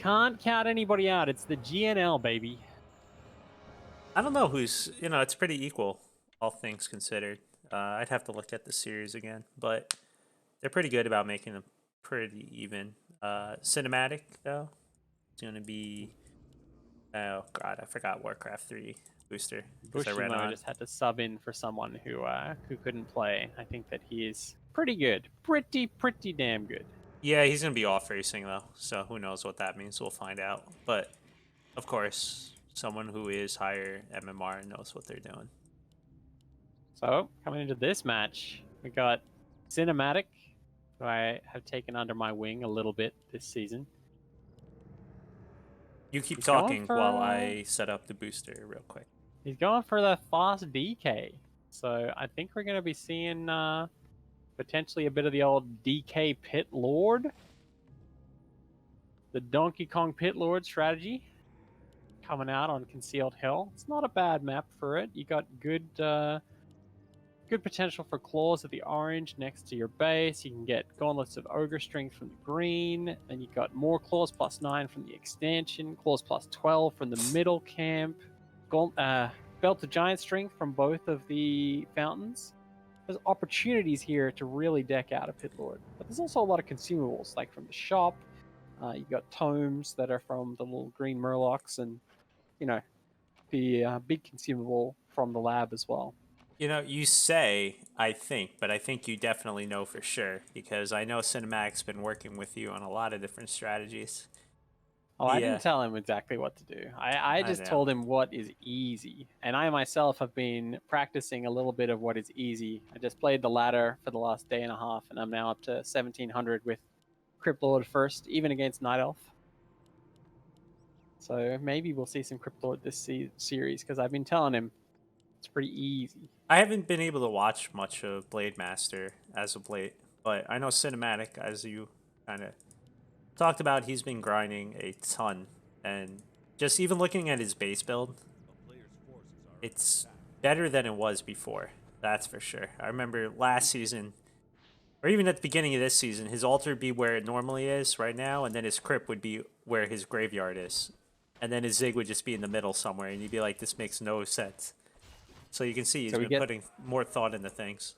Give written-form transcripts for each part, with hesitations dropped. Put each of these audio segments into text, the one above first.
can't count anybody out. It's the GNL, baby. I don't know who's, it's pretty equal, all things considered. I'd have to look at the series again, but they're pretty good about making them pretty even. Cinematic, though, it's going to be, oh, God, I forgot Warcraft 3 booster because I read Bushimo on. just had to sub in for someone who couldn't play. I think that he is pretty good. Pretty damn good. Yeah, he's going to be off racing, though, so who knows what that means. We'll find out. But, of course, someone who is higher MMR knows what they're doing. So, coming into this match, we got Cinematic, who I have taken under my wing a little bit this season. You keep He's talking while I set up the booster real quick. He's going for the fast DK. So, I think we're going to be seeing potentially a bit of the old DK Pit Lord. The Donkey Kong Pit Lord strategy coming out on Concealed Hill. It's not a bad map for it. You got good potential for claws at the orange next to your base. You can get gauntlets of ogre strength from the green, and you got more claws +9 from the extension, claws +12 from the middle camp, belt of giant strength from both of the fountains. There's opportunities here to really deck out a Pit Lord, but there's also a lot of consumables, like from the shop. You've got tomes that are from the little green murlocs, and the big consumable from the lab as well. You say, I think, but I think you definitely know for sure because I know Cinematic's been working with you on a lot of different strategies. Oh, I didn't tell him exactly what to do. I just told him what is easy. And I myself have been practicing a little bit of what is easy. I just played the ladder for the last day and a half, and I'm now up to 1700 with Crypt Lord first, even against Night Elf. So maybe we'll see some Crypt Lord this series, because I've been telling him it's pretty easy. I haven't been able to watch much of BladeMaster as of late, but I know Cinematic, as you kind of talked about, he's been grinding a ton. And just even looking at his base build, it's better than it was before. That's for sure. I remember last season, or even at the beginning of this season, his altar would be where it normally is right now, and then his crypt would be where his graveyard is. And then his Zig would just be in the middle somewhere, and you'd be like, this makes no sense. So you can see he's been putting more thought into things.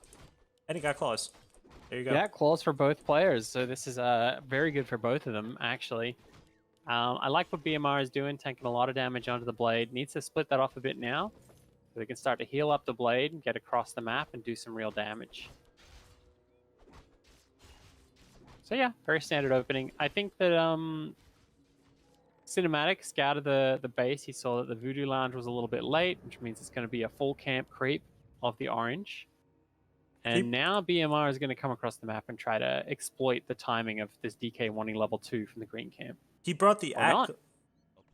And he got claws. There you go. Yeah, claws for both players. So this is very good for both of them, actually. I like what BMR is doing, tanking a lot of damage onto the blade. Needs to split that off a bit now, so they can start to heal up the blade and get across the map and do some real damage. So yeah, very standard opening. I think that Cinematic scouted the base. He saw that the Voodoo Lounge was a little bit late, which means it's going to be a full camp creep of the orange. And now BMR is going to come across the map and try to exploit the timing of this DK wanting level 2 from the green camp. He brought the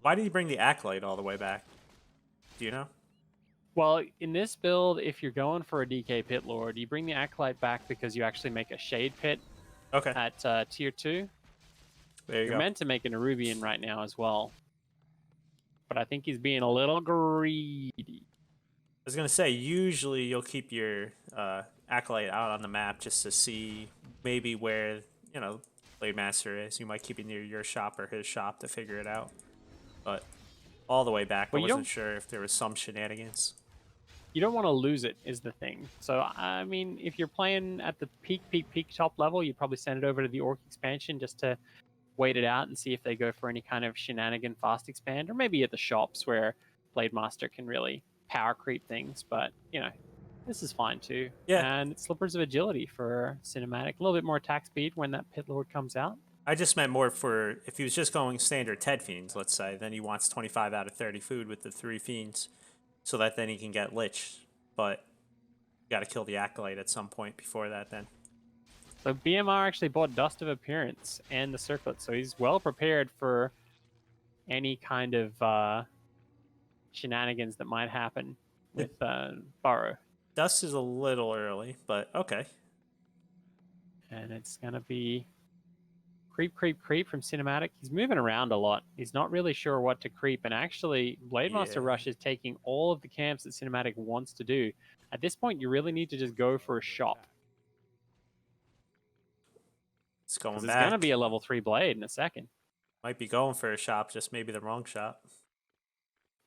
Why did he bring the Acolyte all the way back? Do you know? Well, in this build, if you're going for a DK Pit Lord, you bring the Acolyte back because you actually make a Shade Pit at tier 2. You're meant to make an Arubian right now as well. But I think he's being a little greedy. I was going to say, usually you'll keep your Acolyte out on the map just to see maybe where, BladeMaster is. You might keep it near your shop or his shop to figure it out. But all the way back, I wasn't sure if there was some shenanigans. You don't want to lose it, is the thing. So, I mean, if you're playing at the peak top level, you'd probably send it over to the Orc expansion just to wait it out and see if they go for any kind of shenanigan fast expand, or maybe at the shops where BladeMaster can really power creep things. But, this is fine too. Yeah. And it's Slippers of Agility for Cinematic. A little bit more attack speed when that Pit Lord comes out. I just meant more for if he was just going standard Ted Fiends, let's say, then he wants 25 out of 30 food with the 3 Fiends so that then he can get Lich. But you got to kill the Acolyte at some point before that then. So BMR actually bought Dust of Appearance and the Circlet, so he's well prepared for any kind of shenanigans that might happen with Burrow. Dust is a little early, but okay. And it's going to be creep from Cinematic. He's moving around a lot. He's not really sure what to creep, and actually BladeMasterRush is taking all of the camps that Cinematic wants to do. At this point, you really need to just go for a shop. It's going back. It's going to be a level 3 blade in a second. Might be going for a shop, just maybe the wrong shop.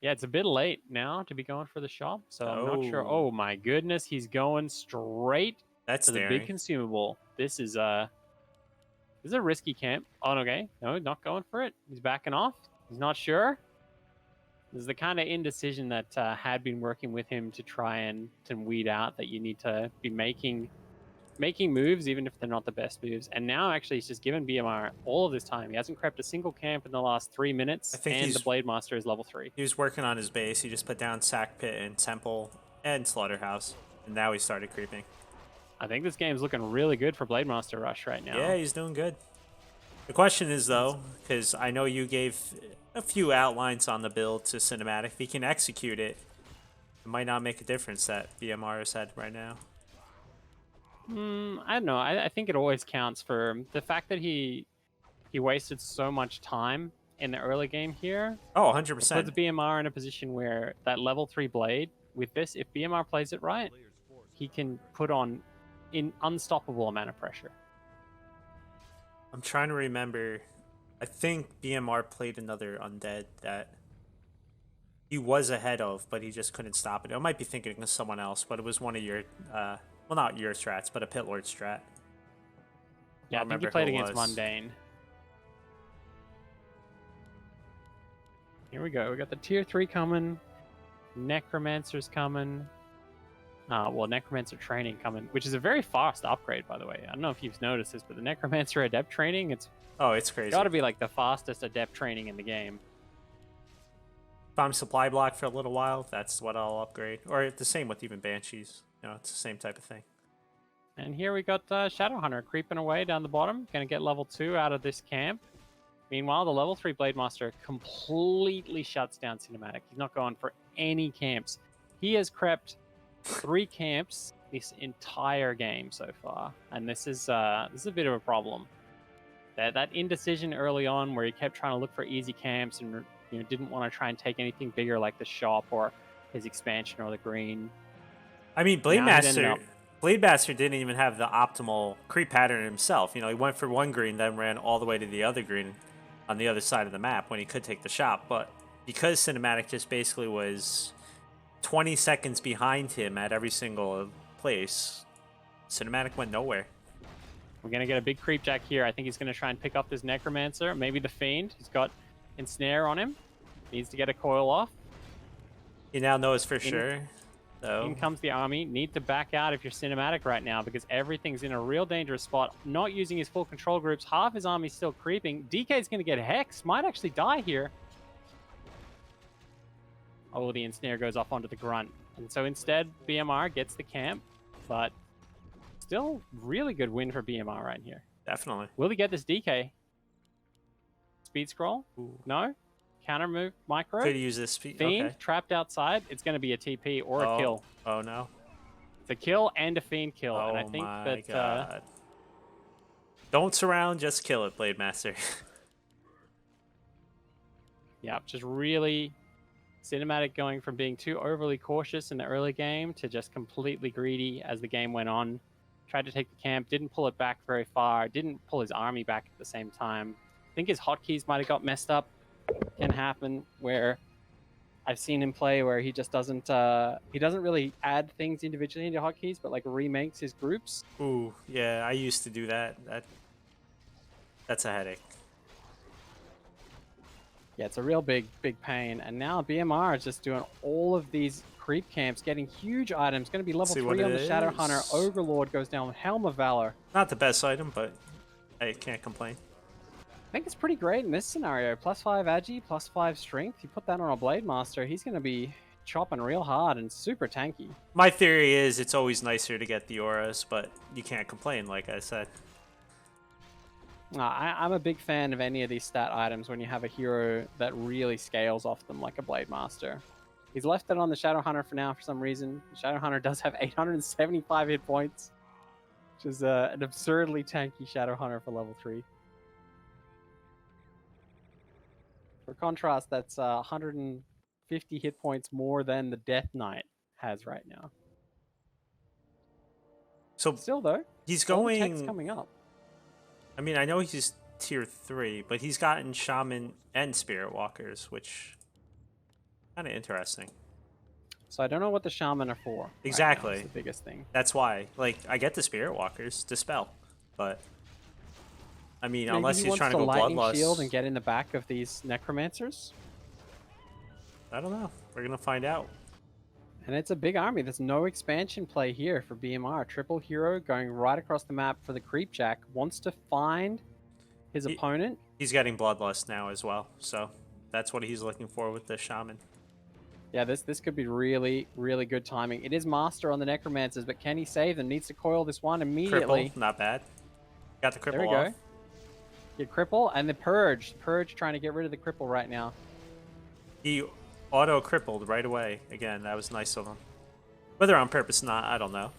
Yeah, it's a bit late now to be going for the shop, so I'm not sure. Oh. Oh my goodness, he's going straight That's to the big daring. consumable. This is a risky camp. Oh, okay. No, not going for it. He's backing off. He's not sure. This is the kind of indecision that had been working with him to try and to weed out that you need to be making moves, even if they're not the best moves. And now, actually, he's just given BMR all of this time. He hasn't crept a single camp in the last 3 minutes, I think and the BladeMaster is level 3. He was working on his base. He just put down Sack Pit and Temple and Slaughterhouse, and now he started creeping. I think this game's looking really good for BladeMasterRush right now. Yeah, he's doing good. The question is, though, because I know you gave a few outlines on the build to Cinematic, if he can execute it, it might not make a difference that BMR has had right now. I don't know. I think it always counts for the fact that he wasted so much time in the early game here. Oh, 100%. Puts BMR in a position where that level 3 blade, with this, if BMR plays it right, he can put on an unstoppable amount of pressure. I'm trying to remember. I think BMR played another Undead that he was ahead of, but he just couldn't stop it. I might be thinking of someone else, but it was one of your, well, not your strats, but a Pit Lord strat. Yeah, I think he played against Mundane. Here we go. We got the tier 3 coming. Necromancer's coming. Well, Necromancer training coming, which is a very fast upgrade, by the way. I don't know if you've noticed this, but the Necromancer Adept training, it's crazy. Got to be like the fastest Adept training in the game. If I'm supply block for a little while, that's what I'll upgrade. Or the same with even Banshees. You know, it's the same type of thing. And here we got Shadowhunter creeping away down the bottom. Going to get level 2 out of this camp. Meanwhile, the level 3 BladeMaster completely shuts down Cinematic. He's not going for any camps. He has crept 3 camps this entire game so far, and this is a bit of a problem. That indecision early on, where he kept trying to look for easy camps and didn't want to try and take anything bigger like the shop or his expansion or the green. I mean, BladeMaster didn't even have the optimal creep pattern himself. He went for one green, then ran all the way to the other green on the other side of the map when he could take the shop. But because Cinematic just basically was 20 seconds behind him at every single place, Cinematic went nowhere. We're going to get a big creep jack here. I think he's going to try and pick up this Necromancer, maybe the Fiend. He's got Ensnare on him. Needs to get a coil off. He now knows for sure. So. In comes the army. Need to back out if you're Cinematic right now, because everything's in a real dangerous spot. Not using his full control groups. Half his army's still creeping. DK's going to get hexed. Might actually die here. Oh, the Ensnare goes off onto the Grunt. And so instead, BMR gets the camp. But still really good win for BMR right here. Definitely. Will he get this DK? Speed scroll? Ooh. No. Counter move, micro. Could use this speed. Fiend okay. trapped outside. It's going to be a TP or a kill. Oh no. It's a kill and a Fiend kill. Oh, and I think my God. Don't surround, just kill it, BladeMaster. Yeah, just really Cinematic going from being too overly cautious in the early game to just completely greedy as the game went on. Tried to take the camp, didn't pull it back very far, didn't pull his army back at the same time. I think his hotkeys might have got messed up. Can happen where I've seen him play where he just doesn't really add things individually into hotkeys, but like remakes his groups. Ooh, yeah, I used to do that. That's a headache. Yeah, it's a real big pain. And now BMR is just doing all of these creep camps, getting huge items. Going to be level 3 on the Shadowhunter. Overlord goes down with Helm of Valor. Not the best item, but I can't complain. I think it's pretty great in this scenario. +5 agi, +5 strength. You put that on a BladeMaster, he's going to be chopping real hard and super tanky. My theory is it's always nicer to get the auras, but you can't complain, like I said. I'm a big fan of any of these stat items when you have a hero that really scales off them like a BladeMaster. He's left it on the Shadowhunter for now for some reason. The Shadowhunter does have 875 hit points, which is an absurdly tanky Shadowhunter for level 3. For contrast, that's 150 hit points more than the Death Knight has right now. So still though, he's going tech's coming up. I mean, I know he's tier 3, but he's gotten Shaman and Spirit Walkers, which kind of interesting. So I don't know what the Shaman are for. Exactly. Right now, is the biggest thing. That's why. Like, I get the Spirit Walkers, Dispel, but I mean, Maybe unless he he's wants trying to the go lightning Bloodlust, shield and get in the back of these necromancers. I don't know. We're gonna find out. And it's a big army. There's no expansion play here for BMR. Triple hero going right across the map for the creep jack. Wants to find his opponent. He's getting Bloodlust now as well, so that's what he's looking for with the Shaman. Yeah, this could be really, really good timing. It is Master on the Necromancers, but can he save them? Needs to coil this one immediately. Cripple, not bad. Got the cripple There we off. go. Get cripple and the Purge. Purge trying to get rid of the cripple right now. He auto-crippled right away. Again, that was nice of him. Whether on purpose or not, I don't know.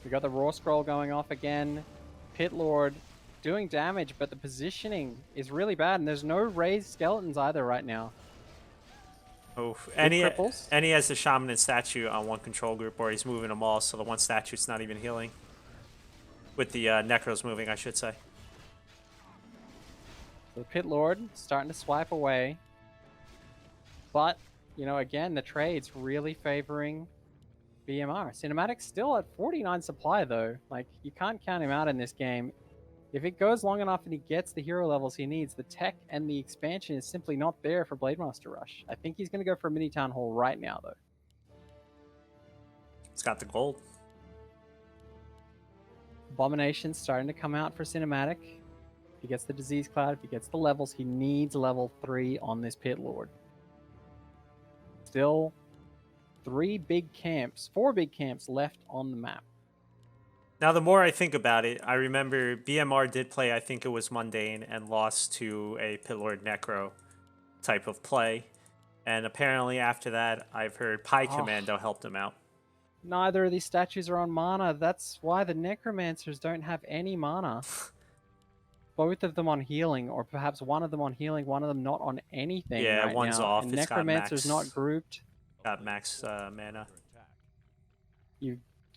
We got the Raw Scroll going off again. Pit Lord doing damage, but the positioning is really bad, and there's no raised skeletons either right now. Oh, and he cripples. has the Shaman and statue on one control group, or he's moving them all, so the one statue's not even healing. With the Necros moving, I should say. The Pit Lord starting to swipe away. But, you know, again, the trade's really favoring BMR. Cinematic's still at 49 supply, though. Like, you can't count him out in this game. If it goes long enough and he gets the hero levels he needs, the tech and the expansion is simply not there for BladeMasterRush. I think he's going to go for a mini town hall right now, though. It's got the gold. Abomination's starting to come out for Cinematic. If he gets the Disease Cloud, if he gets the levels, he needs level 3 on this Pit Lord. Still 4 big camps left on the map. Now, the more I think about it, I remember BMR did play, I think it was Mundane, and lost to a Pit Lord Necro type of play. And apparently after that, I've heard Pi Commando helped him out. Neither of these statues are on mana. That's why the Necromancers don't have any mana. Both of them on healing, or perhaps one of them on healing, one of them not on anything. Yeah, right one's now. off. And It's got Necromancer's max, not grouped. Got max mana.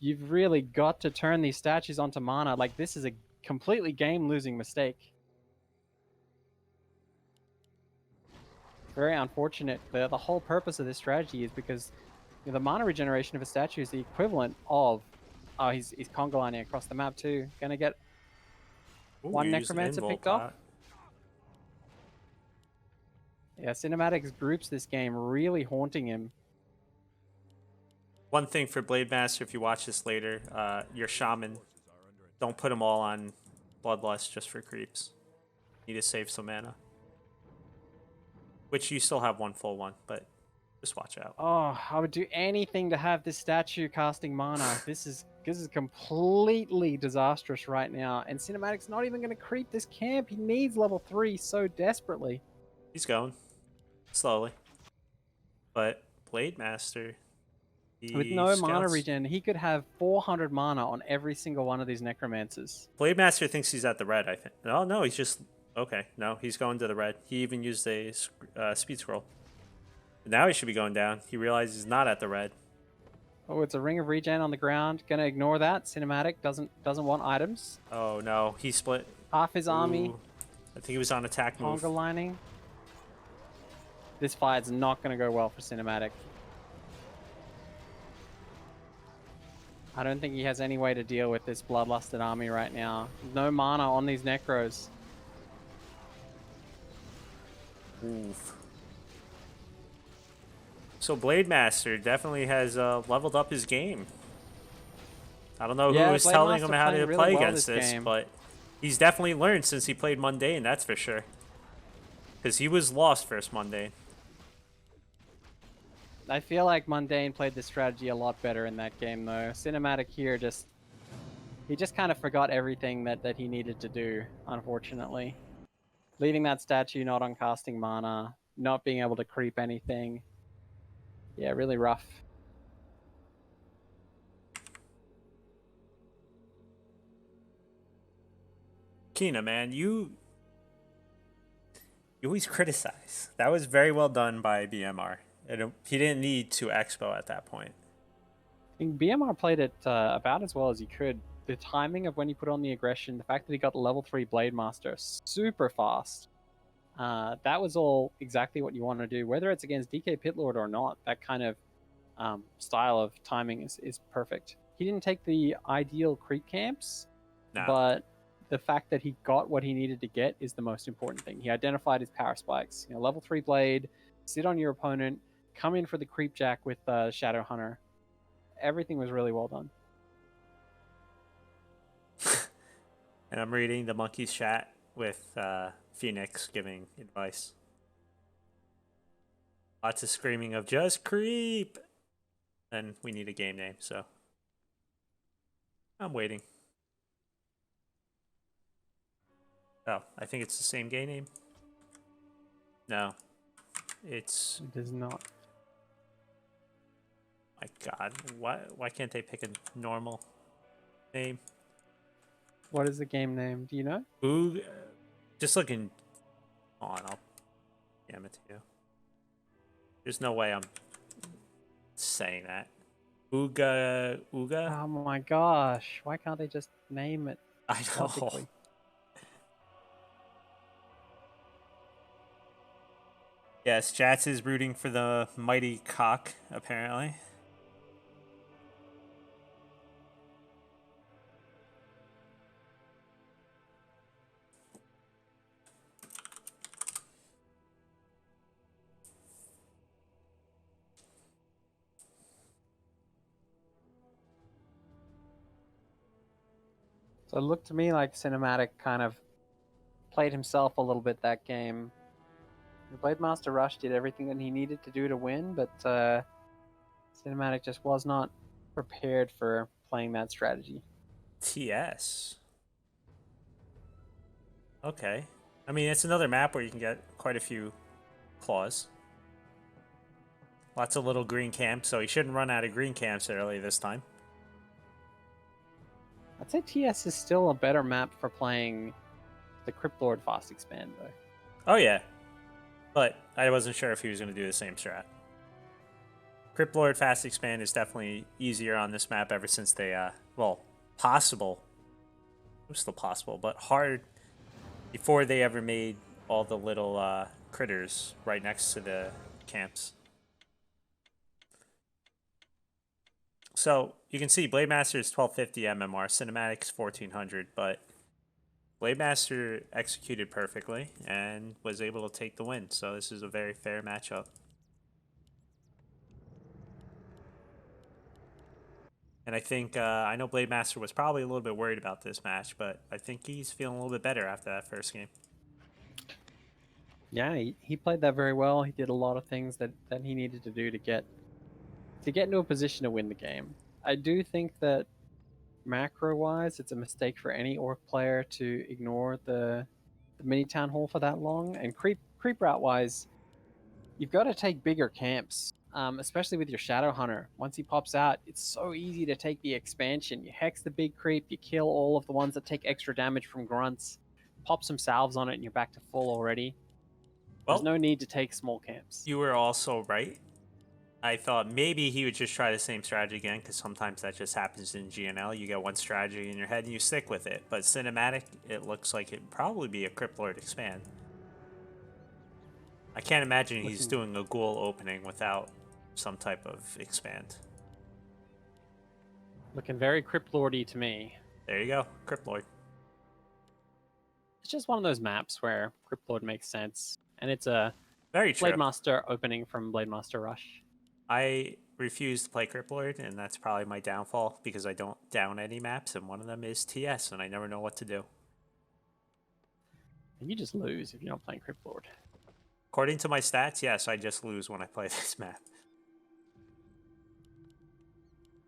You've really got to turn these statues onto mana. Like, this is a completely game-losing mistake. Very unfortunate. The whole purpose of this strategy is because, you know, the mana regeneration of a statue is the equivalent of... Oh, he's conga lining across the map too. Gonna get one Necromancer picked off. Yeah, Cinematics groups this game, really haunting him. One thing for BladeMaster, if you watch this later, your Shaman, don't put them all on Bloodlust just for creeps. You need to save some mana. Which you still have one full one, but just watch out. Oh, I would do anything to have this statue casting mana. This is completely disastrous right now. And Cinematic's not even going to creep this camp. He needs level 3 so desperately. He's going. Slowly. But BladeMaster... With no mana regen, he could have 400 mana on every single one of these Necromancers. BladeMaster thinks he's at the red, I think. Oh, no, he's just... Okay, no, he's going to the red. He even used a speed scroll. Now he should be going down. He realizes he's not at the red. Oh, it's a ring of regen on the ground. Gonna ignore that. Cinematic doesn't want items. Oh, no, he split. Half his army. I think he was on attack move. Conga lining. This fight's not gonna go well for Cinematic. I don't think he has any way to deal with this bloodlusted army right now. No mana on these Necros. Oof. So BladeMaster definitely has leveled up his game. I don't know who was telling him how to play against this, but he's definitely learned since he played Mundane, that's for sure. Because he was lost first Mundane. I feel like Mundane played this strategy a lot better in that game, though. Cinematic here he just kind of forgot everything that he needed to do, unfortunately. Leaving that statue not on casting mana, not being able to creep anything. Yeah, really rough. Kina, man, you always criticize. That was very well done by BMR. He didn't need to expo at that point. I think BMR played it about as well as he could. the timing of when he put on the aggression, the fact that he got the level 3 BladeMaster super fast, that was all exactly what you want to do. Whether it's against DK Pitlord or not, that kind of style of timing is perfect. He didn't take the ideal creep camps, No. but the fact that he got what he needed to get is the most important thing. He identified his power spikes. Level 3 Blade, sit on your opponent, come in for the creep jack with Shadow Hunter. Everything was really well done. And I'm reading the MonkEEs chat with Phoenix giving advice. Lots of screaming of just creep. And we need a game name, so I'm waiting. Oh, I think it's the same game name. No, it's. It is not. My God, why can't they pick a normal name? What is the game name? Do you know? Ooh, just looking on. I'll damn it to you. There's no way I'm saying that. Ooga. Oh my gosh! Why can't they just name it I know. logically? Yes, Jats is rooting for the mighty CoK, apparently. So it looked to me like Cinematic kind of played himself a little bit that game. BladeMasterRush did everything that he needed to do to win, but Cinematic just was not prepared for playing that strategy. TS. Okay. I mean, it's another map where you can get quite a few claws. Lots of little green camps, so he shouldn't run out of green camps early this time. I'd say TS is still a better map for playing the Cryptlord Fast Expand, though. Oh, yeah. But I wasn't sure if he was going to do the same strat. Cryptlord Fast Expand is definitely easier on this map ever since they, well, possible. It was still possible, but hard before they ever made all the little critters right next to the camps. So you can see BladeMaster is 1250 MMR, Cinematic's 1400, but BladeMaster executed perfectly and was able to take the win. So this is a very fair matchup. And I think, I know BladeMaster was probably a little bit worried about this match, but I think he's feeling a little bit better after that first game. Yeah, he played that very well. He did a lot of things that he needed to do to get into a position to win the game. I do think that macro-wise, it's a mistake for any orc player to ignore the mini town hall for that long. And creep route-wise, you've got to take bigger camps, especially with your Shadow Hunter. Once he pops out, it's so easy to take the expansion. You hex the big creep, you kill all of the ones that take extra damage from grunts, pop some salves on it, and you're back to full already. There's no need to take small camps. You were also right. I thought maybe he would just try the same strategy again, because sometimes that just happens in GNL. You get one strategy in your head and you stick with it. But Cinematic, it looks like it'd probably be a Cryptlord expand. I can't imagine he's doing a ghoul opening without some type of expand. Looking very Cryptlordy to me. There you go, Cryptlord. It's just one of those maps where Cryptlord makes sense. And it's a very true BladeMaster opening from BladeMasterRush. I refuse to play Cryptlord, and that's probably my downfall because I don't down any maps, and one of them is TS, and I never know what to do. And you just lose if you're not playing Cryptlord. According to my stats, yes, I just lose when I play this map.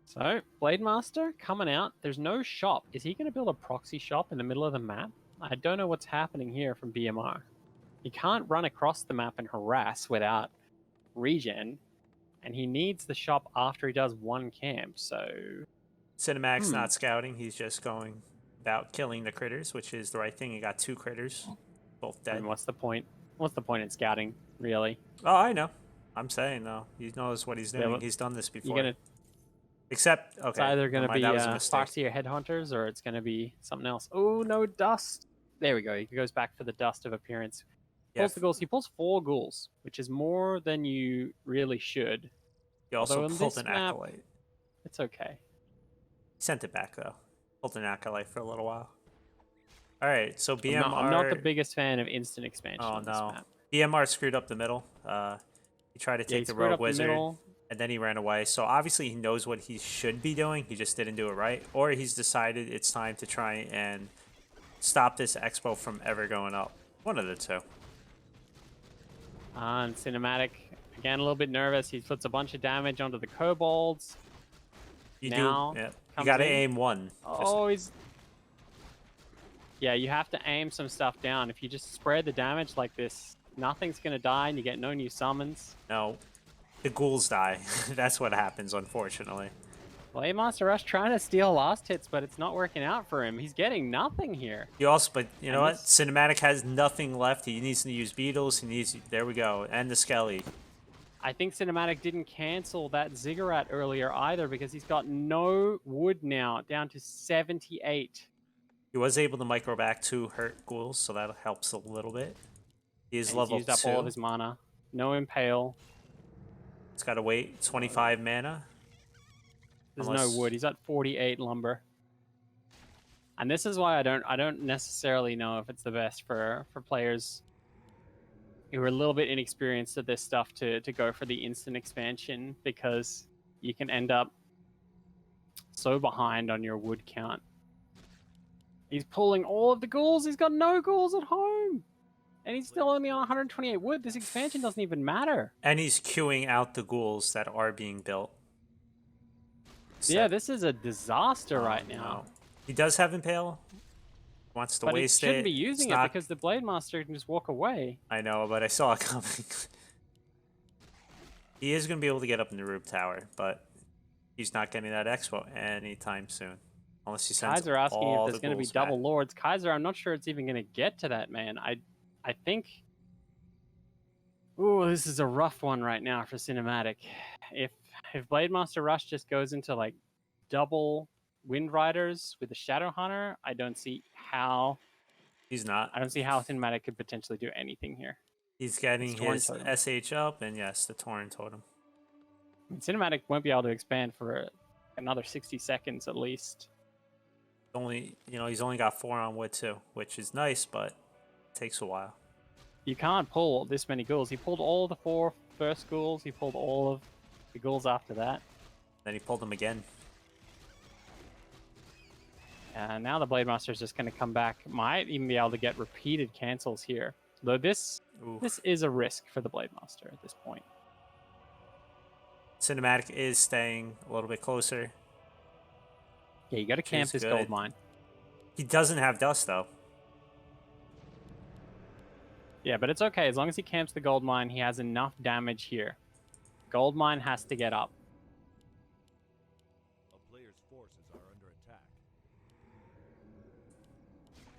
So, BladeMaster coming out. There's no shop. Is he going to build a proxy shop in the middle of the map? I don't know what's happening here from BMR. He can't run across the map and harass without regen, and he needs the shop after he does one camp, so... Cinematic's not scouting, he's just going about killing the critters, which is the right thing. He got 2 critters, both dead. I mean, what's the point? What's the point in scouting, really? Oh, I know. I'm saying, though. He knows what he's doing. He's done this before. Except, okay, It's either never going to mind, be that was a mistake. Farseer Headhunters or it's going to be something else. Oh, no dust. There we go. He goes back for the dust of appearance. Yeah, Pulls the ghouls. He pulls 4 ghouls, which is more than you really should. he also Although on pulled this an map, Acolyte. it's okay. He sent it back, though. Pulled an Acolyte for a little while. All right, so BMR... I'm not the biggest fan of instant expansion Oh, on this no. map. BMR screwed up the middle. He tried to Yeah, he take the screwed Rogue up the Wizard, middle. and then he ran away. So obviously he knows what he should be doing. He just didn't do it right. Or he's decided it's time to try and stop this Expo from ever going up. One of the two. And Cinematic, again, a little bit nervous. He puts a bunch of damage onto the kobolds. You Now do. Yeah. You comes got to in. aim one. Oh, he's... Yeah, you have to aim some stuff down. If you just spread the damage like this, nothing's going to die and you get no new summons. No. The ghouls die. That's what happens, unfortunately. BladeMasterRush trying to steal last hits, but it's not working out for him. He's getting nothing here. He also, but you know what? Cinematic has nothing left. He needs to use Beetles. He needs, there we go, and the Skelly. I think Cinematic didn't cancel that Ziggurat earlier either because he's got no wood now, down to 78. He was able to micro back 2 hurt ghouls, so that helps a little bit. He is And level he's used 2. up all of his mana. No Impale. He's got to wait 25 mana. There's Unless... no wood. He's at 48 lumber. And this is why I don't necessarily know if it's the best for players who are a little bit inexperienced at this stuff to go for the instant expansion, because you can end up so behind on your wood count. He's pulling all of the ghouls. He's got no ghouls at home. And he's still only on 128 wood. This expansion doesn't even matter. And he's queuing out the ghouls that are being built. Yeah, this is a disaster right now. No. He does have Impale. Wants to waste it. But he shouldn't be using it because the BladeMaster can just walk away. I know, but I saw it coming. He is going to be able to get up in the roof tower, but he's not getting that expo anytime soon. Unless he sends Kaiser asking all if there's the going to be ghouls double back. lords. Kaiser, I'm not sure it's even going to get to that, man. I think... Ooh, this is a rough one right now for Cinematic. If BladeMasterRush just goes into like double Wind Riders with the Shadow Hunter, I don't see how... He's not. I don't see how Cinematic could potentially do anything here. He's getting his Totem. SH up, and yes, the Torn Totem. Cinematic won't be able to expand for another 60 seconds at least. Only, you know, he's only got 4 on wood too, which is nice, but it takes a while. You can't pull this many ghouls. He pulled all the 4 first ghouls. He pulled all of the ghouls after that. Then he pulled them again. And now the BladeMaster is just going to come back. Might even be able to get repeated cancels here. Though this is a risk for the BladeMaster at this point. Cinematic is staying a little bit closer. Yeah, you got to camp this gold mine. He doesn't have dust though. Yeah, but it's okay. As long as he camps the gold mine, he has enough damage here. Gold mine has to get up. A player's forces are under attack.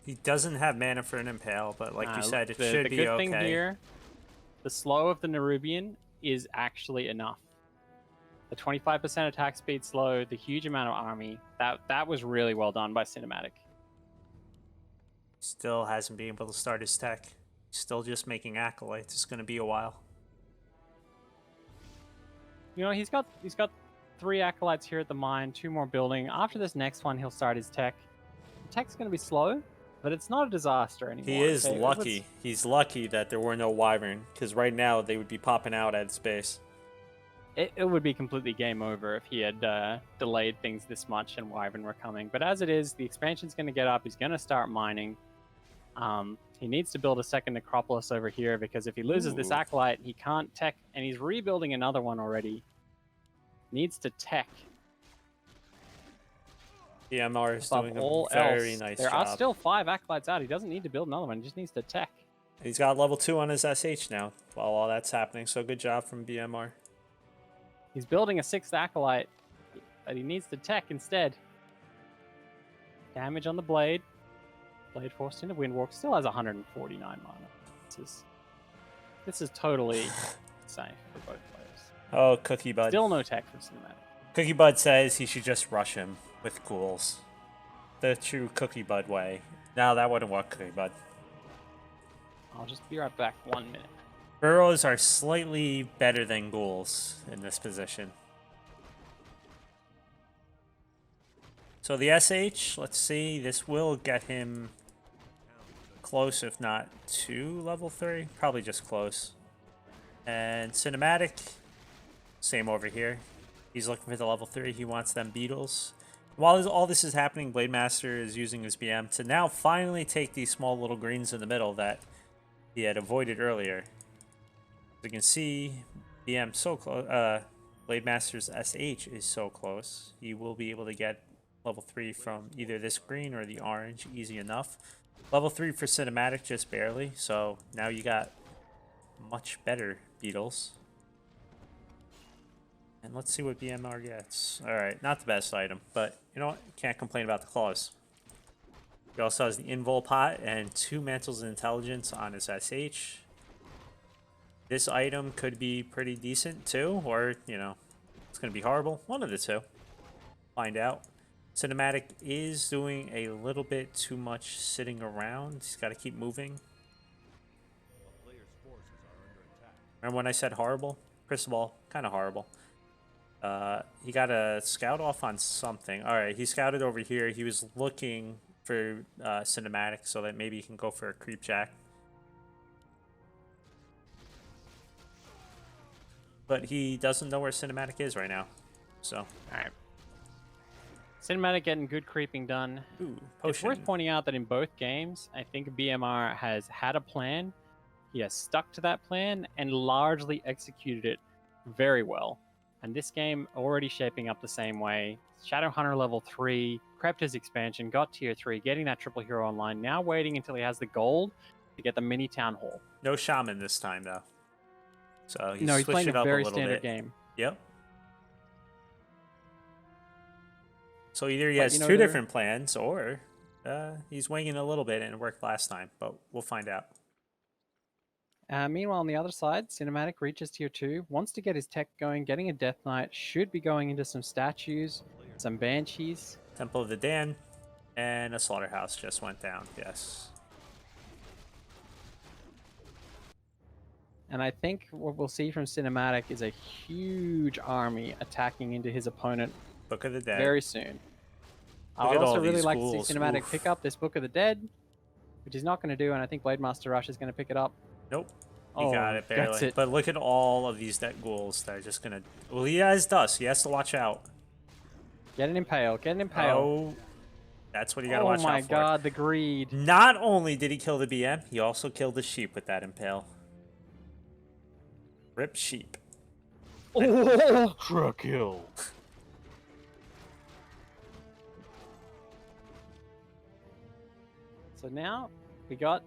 He doesn't have mana for an Impale, but like you said, it should be okay. The good thing here, the slow of the Nerubian is actually enough. The 25% attack speed slow, the huge amount of army, that was really well done by Cinematic. Still hasn't been able to start his tech. Still just making acolytes. It's going to be a while. You know, he's got 3 acolytes here at the mine, 2 more building. After this next one, he'll start his tech. The tech's going to be slow, but it's not a disaster anymore. He is lucky. He's lucky that there were no Wyvern, because right now they would be popping out at its base. It would be completely game over if he had delayed things this much and Wyvern were coming. But as it is, the expansion's going to get up. He's going to start mining. He needs to build a second Necropolis over here, because if he loses this Acolyte, he can't tech, and he's rebuilding another one already. Needs to tech. BMR is doing a very nice job. There are still 5 Acolytes out. He doesn't need to build another one. He just needs to tech. He's got level 2 on his SH now while all that's happening, so good job from BMR. He's building a 6th Acolyte, but he needs to tech instead. Damage on the Blade. Blade forced into Windwalk. Still has 149 mana. This is totally safe for both players. Oh, cookie bud. Still no tech for Cinematic. Cookie Bud says he should just rush him with ghouls. The true Cookie Bud way. No, that wouldn't work, Cookie Bud. I'll just be right back. 1 minute. Burrows are slightly better than ghouls in this position. So the SH, let's see, this will get him close, if not to level 3. Probably just close. And Cinematic, same over here. He's looking for the level 3. He wants them beetles. While all this is happening, BladeMaster is using his BM to now finally take these small little greens in the middle that he had avoided earlier. As you can see, BM so close. BladeMaster's SH is so close. He will be able to get level 3 from either this green or the orange, easy enough. Level 3 for Cinematic, just barely. So now you got much better beetles. And let's see what BMR gets. Alright, not the best item, but you know what? Can't complain about the claws. He also has the Invul Pot and 2 Mantles of Intelligence on his SH. This item could be pretty decent too, or, you know, it's going to be horrible. One of the two. Find out. Cinematic is doing a little bit too much sitting around. He's got to keep moving. A player's forces are under attack. Remember when I said horrible? First of all, kind of horrible. He got a scout off on something. Alright, he scouted over here. He was looking for Cinematic so that maybe he can go for a creep jack. But he doesn't know where Cinematic is right now. So, Alright. Cinematic getting good creeping done. ooh, It's potion. worth pointing out that in both games, I think BMR has had a plan. He has stuck to that plan and largely executed it very well. And this game already shaping up the same way. Shadowhunter level 3, crept his expansion, got tier 3, getting that triple hero online. Now waiting until he has the gold to get the mini town hall. No shaman this time though. So he's No, he's switched playing it a up very a little standard bit. game. Yep. So either he But, has you know, two there- different plans, or he's winging a little bit and it worked last time. But we'll find out. Meanwhile, on the other side, Cinematic reaches tier 2, wants to get his tech going, getting a Death Knight, should be going into some statues, some Banshees. Temple of the Dan and a slaughterhouse just went down. Yes. And I think what we'll see from Cinematic is a huge army attacking into his opponent Book of the Dead. very soon. I Look would at all also really these like ghouls. to see Cinematic Oof. pick up this Book of the Dead, which he's not going to do, and I think BladeMasterRush is going to pick it up. Nope. He Oh, got it gets barely. it. But look at all of these dead ghouls that are just gonna. Well, he has dust. He has to watch out. Get an Impale, get an Impale. Oh, that's what you gotta Oh watch my out for. god, the greed. Not only did he kill the BM, he also killed the sheep with that impale. Rip sheep. Ultra kill. So now we got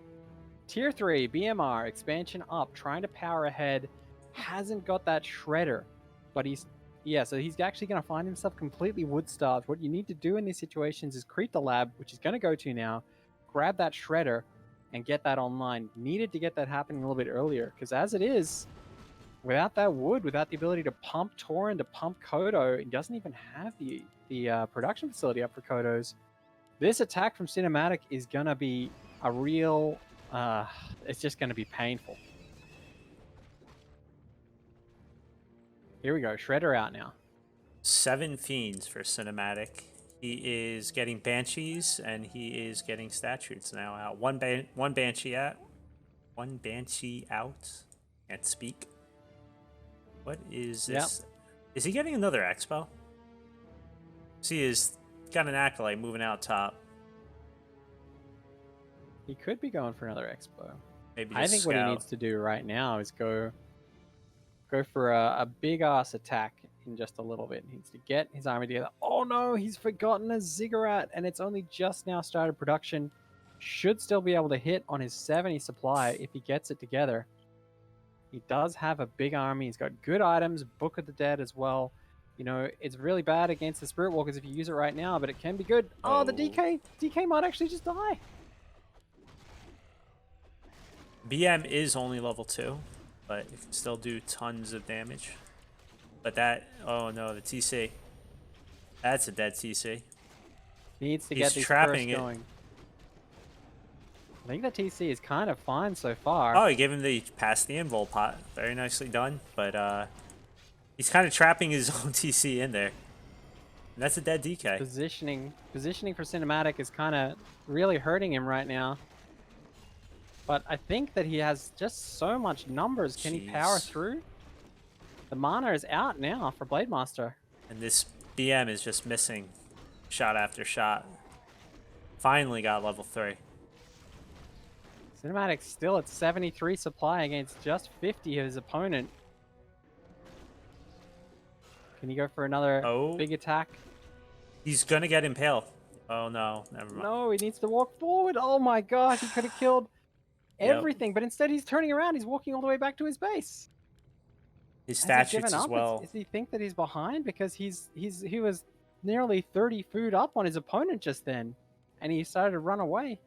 tier 3 BMR expansion up, trying to power ahead. Hasn't got that shredder, but so he's actually going to find himself completely wood starved. What you need to do in these situations is creep the lab, which he's going to go to now, grab that shredder, and get that online. Needed to get that happening a little bit earlier, because as it is, without that wood, without the ability to pump Tauren, to pump Kodo, he doesn't even have the production facility up for Kodos. This attack from Cinematic is going to be a real... it's just going to be painful. Here we go. Shredder out now. 7 fiends for cinematic. He is getting banshees and he is getting statues now out. One banshee out. One banshee out. Can't speak. What is this? Yep. Is he getting another expo? See, he's got an acolyte moving out top. He could be going for another expo. Maybe I just think what he scout. needs to do right now is go for a big ass attack in just a little bit. He needs to get his army together. Oh no, he's forgotten a ziggurat, and it's only just now started production. Should still be able to hit on his 70 supply if he gets it together. He does have a big army. He's got good items, Book of the Dead as well. You know, it's really bad against the Spirit Walkers if you use it right now, but it can be good. Oh, the DK might actually just die. BM is only level 2, but it can still do tons of damage. But that, oh no, the TC. That's a dead TC. He needs to He's get these trapping curse it. going. I think the TC is kind of fine so far. Oh, he gave him the past the invul pot. Very nicely done. But he's kind of trapping his own TC in there. And that's a dead DK. Positioning for cinematic is kind of really hurting him right now. But I think that he has just so much numbers. Can he power Jeez. through? The mana is out now for BladeMaster. And this BM is just missing shot after shot. Finally got level 3. Cinematic still at 73 supply against just 50 of his opponent. Can he go for another big attack? He's gonna get impaled. Oh no, never mind. No, he needs to walk forward. Oh my gosh, he could have killed everything, but instead he's turning around. He's walking all the way back to his base. His Has he statutes given as up? well. Does he think that he's behind? Because he was nearly 30 food up on his opponent just then, and he started to run away.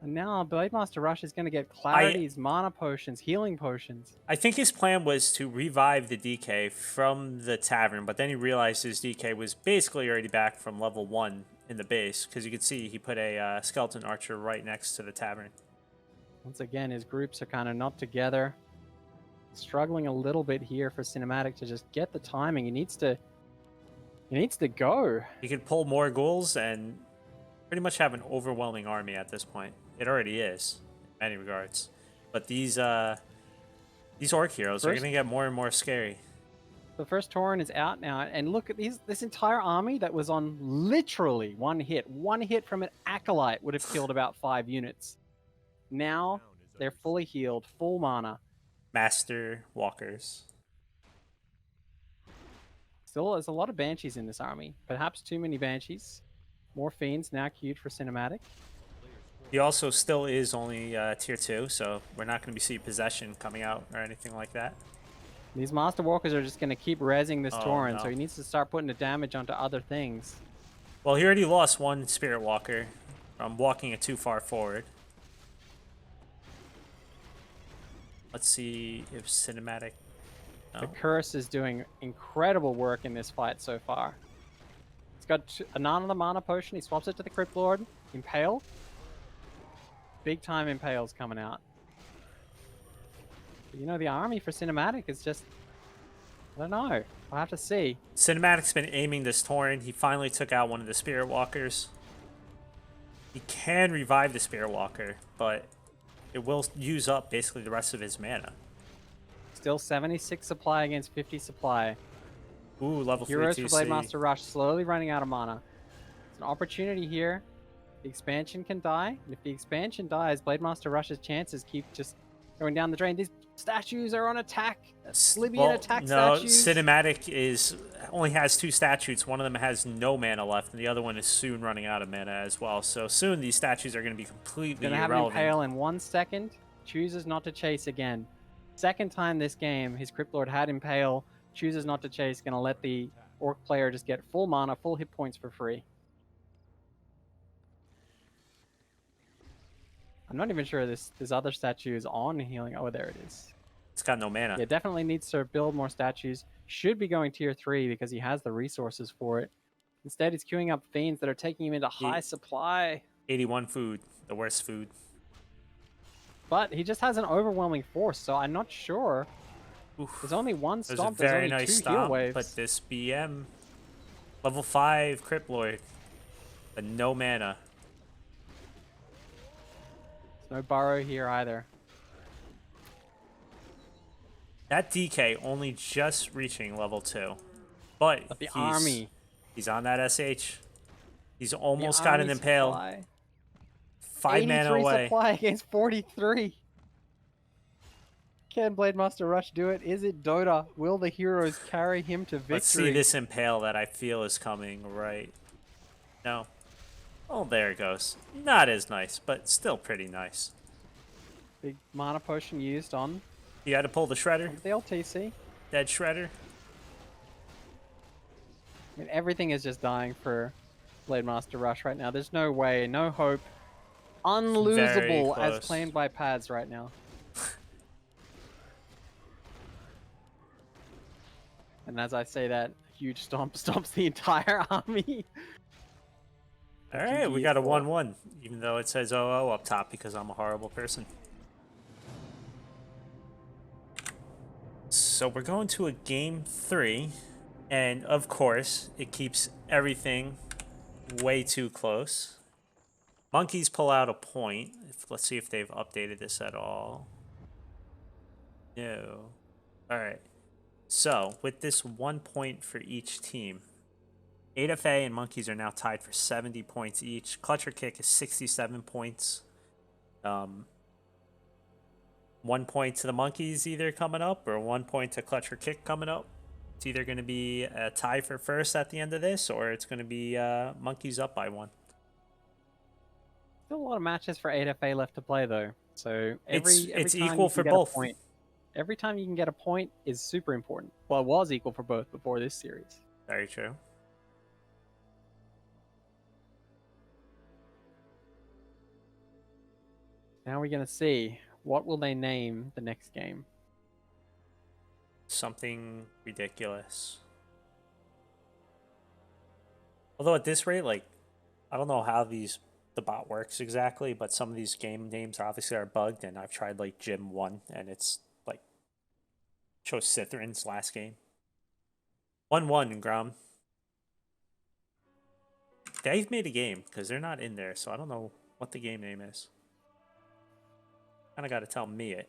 And now BladeMasterRush is going to get clarities, mana potions, healing potions. I think his plan was to revive the DK from the tavern, but then he realized his DK was basically already back from level 1 in the base, because you could see he put a skeleton archer right next to the tavern. Once again, his groups are kind of not together. Struggling a little bit here for Cinematic to just get the timing. He needs to go. He could pull more ghouls and pretty much have an overwhelming army at this point. It already is, in many regards. But these orc heroes are going to get more and more scary. The first Tauren is out now, and look at this entire army that was on literally one hit. One hit from an Acolyte would have killed about 5 units. Now they're fully healed, full mana. Master walkers. Still, there's a lot of Banshees in this army. Perhaps too many Banshees. More Fiends now queued for Cinematic. He also still is only tier 2, so we're not going to see possession coming out or anything like that. These Master Walkers are just going to keep rezzing this Tauren, no. so he needs to start putting the damage onto other things. Well, he already lost one Spirit Walker from walking it too far forward. Let's see if Cinematic... No. The Curse is doing incredible work in this fight so far. He's got another mana potion. He swaps it to the Crypt Lord. Impale. Big time Impale's coming out. But, you know, the army for Cinematic is just... I don't know. I'll have to see. Cinematic's been aiming this Tauren. He finally took out one of the Spirit Walkers. He can revive the Spirit Walker, but it will use up basically the rest of his mana. Still 76 supply against 50 supply. Ooh, level 3 Heroes for TC. BladeMasterRush slowly running out of mana. It's an opportunity here. The expansion can die. And if the expansion dies, BladeMasterRush's chances keep just going down the drain. These statues are on attack. Libyan attack statues. Cinematic only has 2 statutes. One of them has no mana left, and the other one is soon running out of mana as well. So soon these statues are going to be completely Gonna have irrelevant. an Impale in 1 second. Chooses not to chase again. Second time this game, his Crypt Lord had Impale. Chooses not to chase. Gonna let the Orc player just get full mana, full hit points for free. I'm not even sure this other statue is on healing. Oh, there it is. It's got no mana. Yeah, definitely needs to build more statues. Should be going tier 3 because he has the resources for it. Instead, he's queuing up Fiends that are taking him into high supply. 81 food, the worst food. But he just has an overwhelming force, so I'm not sure. Oof. There's only one There's stomp. a very There's only nice 2 heal stomp, waves. but this BM, level 5 Crypt Lord, but no mana. There's no burrow here either. That DK only just reaching level 2, but the army. He's on that SH. He's almost got an Impale. Supply. 5 mana away. Supply against 43. Can BladeMasterRush do it? Is it Dota? Will the heroes carry him to victory? Let's see this Impale that I feel is coming right. No. Oh, there it goes. Not as nice, but still pretty nice. Big mana potion used on You got to pull the Shredder. the LTC. Dead Shredder. I mean, everything is just dying for BladeMasterRush right now. There's no way, no hope. Unlosable as claimed by Pads right now. And as I say that, huge stomp stomps the entire army. All right, we GG got a for- 1-1, even though it says 0-0 up top because I'm a horrible person. So we're going to a game 3, and of course, it keeps everything way too close. MonkEEs pull out a point. Let's see if they've updated this at all. No. All right. So with this 1 point for each team, 8FA and MonkEEs are now tied for 70 points each. Clutch or Kick is 67 points. 1 point to the MonkEEs either coming up, or 1 point to Clutch or Kick coming up. It's either going to be a tie for first at the end of this, or it's going to be MonkEEs up by 1. Still a lot of matches for 8FA left to play though. So every It's time equal you can for get a both. point, every time you can get a point is super important. Well, it was equal for both before this series. Very true. Now we're gonna see what will they name the next game. Something ridiculous. Although at this rate, like, I don't know how the bot works exactly, but some of these game names obviously are bugged, and I've tried like Gym 1, and it's like chose Cithrin's last game. 1-1, Grom. They've made a game because they're not in there, so I don't know what the game name is. Kind of got to tell me it.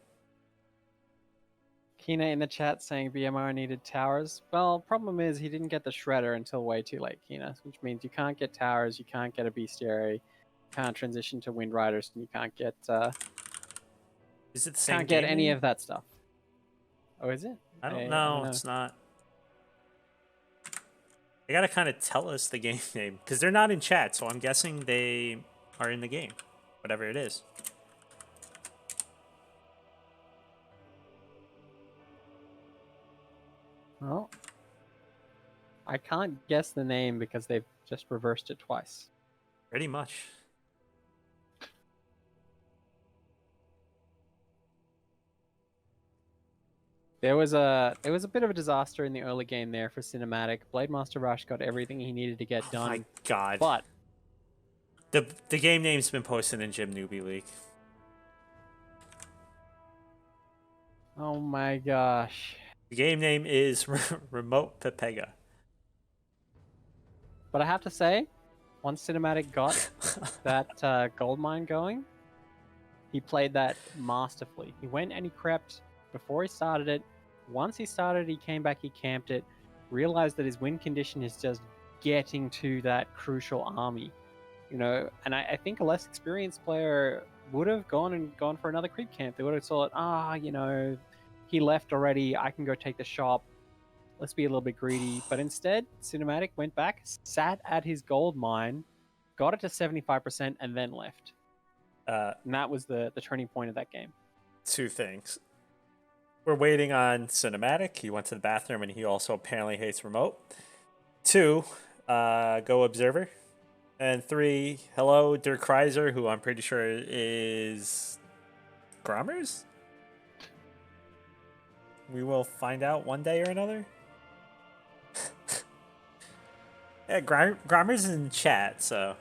Kina in the chat saying BMR needed towers. Well, problem is he didn't get the shredder until way too late, Kina, which means you can't get towers, you can't get a bestiary, you can't transition to wind riders, and you can't get Is it the same can't get game any name? of that stuff. Oh, is it? I don't know. know. It's not. They gotta kind of tell us the game name because they're not in chat, so I'm guessing they are in the game, whatever it is. Well, I can't guess the name because they've just reversed it twice. Pretty much. There was a bit of a disaster in the early game there for cinematic. BladeMasterRush got everything he needed to get Oh done. my god. But The game name's been posted in Gym Newbie League. oh my gosh. The game name is Remote Pepega. But I have to say, once cinematic got that gold mine going, he played that masterfully. He went and he crept before he started it. Once he started, he came back, he camped it, realized that his win condition is just getting to that crucial army. You know, and I think a less experienced player would have gone for another creep camp. They would have thought, you know, he left already, I can go take the shop. Let's be a little bit greedy. But instead, cinematic went back, sat at his gold mine, got it to 75%, and then left. And that was the turning point of that game. 2 things. We're waiting on Cinematic. He went to the bathroom, and he also apparently hates Remote. 2, Go Observer. And 3, hello, Dirk Kreiser, who I'm pretty sure is Grommers? We will find out one day or another. Yeah, Grommers is in chat, so